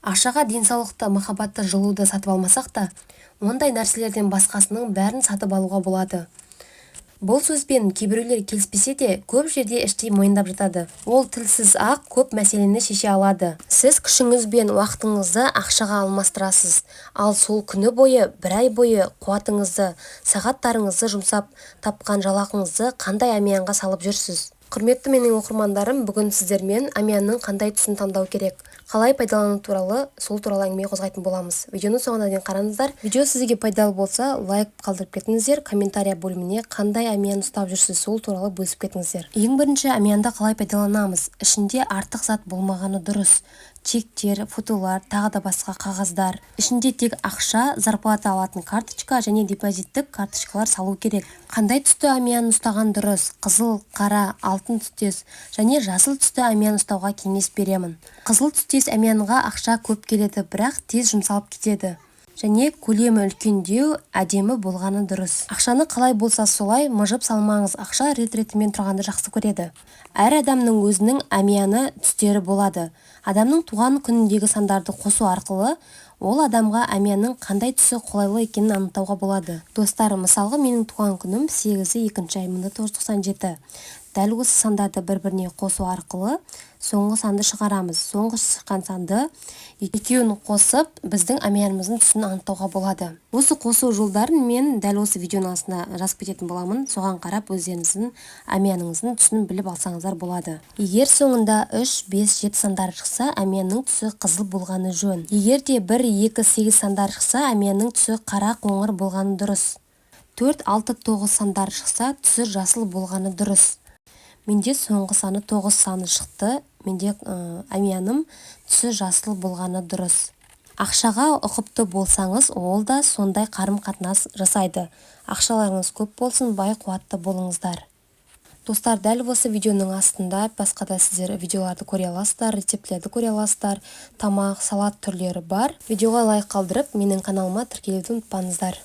Ақшаға денсаулықты, махаббатты, жылуды сатып алмасақ та, ондай нәрселерден басқасының бәрін сатып алуға болады. Бұл сөзбен кейбіреулер келіспесе де, көп жерде іштей мойындап жатады. Ол тілсіз-ақ көп мәселені шеше алады. Сіз күшіңіз бен уақытыңызды ақшаға алмастырасыз, ал сол күні бойы, бір ай бойы қуатыңызды, сағаттарыңызды жұмсап тапқан жалақыңызды қандай әмиянға салып жүрсіз? Құрметті менің оқырмандарым, бүгін сіздермен әмиянның қандай түсін таңдау керек, қалай пайдалану туралы, сол туралы әңгіме қозғайтын боламыз. Видеоны соңына дейін қараңыздар. Видео сізге пайдалы болса, лайк қалдырып кетіңіздер, комментария бөліміне қандай әмиян ұстап жүрсіз, сол туралы бөлісіп кетіңіздер. Ең бірінші, әмиянды қалай пайдаланамыз? Ішінде артық зат болмағаны дұрыс. Чектер, фотолар, тағы да басқа қағаздар. Ішінде тек ақша, зарплата алатын карточка және депозиттік карточкалар салу керек. Қандай түсті әмиян ұстаған дұрыс? Қызыл, қара, алтын түстес және жасыл түсті әмиян ұстауға кеңес беремін. Қызыл түстес әмиянға ақша көп келеді, бірақ тез жұмсалып кетеді. Және көлемі үлкендеу, әдемі болғаны дұрыс. Ақшаны қалай болса солай мыжып салмаңыз, ақша рет-ретімен тұрғанды жақсы көреді. Әр адамның өзінің әмияны түстері болады. Адамның туған күніндегі сандарды қосу арқылы ол адамға әмиянның қандай түсі қолайлы екенін анықтауға болады. Достар, мысалға менің туған күнім 8-2 ай 1997. Дәл осы сандарды бір-біріне қосу арқылы соңғы санды шығарамыз. Соңғы шыққан санды екеуін қосып, біздің әмиянымыздың түсін анықтауға болады. Осы қосу жолдарын мен дәл осы видеоның астына жазып кететін боламын. Соған қарап өздеріңіздің әмияныңыздың түсін біліп алсаңыздар болады. Егер соңында 3, 5, 7 сандар шықса, әмиянның түсі қызыл болғаны жөн. Егер де 1, 2, 8 сандар шықса, әмиянның түсі қара қоңыр болғаны дұрыс. 4, 6, 9 сандар шықса, түсі жасыл болғаны дұрыс. Менде соңғы саны 9 саны шықты. Менде әмияным түсі жасыл болғаны дұрыс. Ақшаға ұқыпты болсаңыз, ол да сондай қарым-қатынас жасайды. Ақшаларыңыз көп болсын, бай қуатты болыңыздар. Достар, дәл осы видеоның астында басқа да сіздер видеоларды көре аласыздар, рецепттерді көре аласыздар, тамақ, салат түрлері бар. Видеоға лайк қалдырып, менің каналыма тіркелуді ұмытпаңыздар.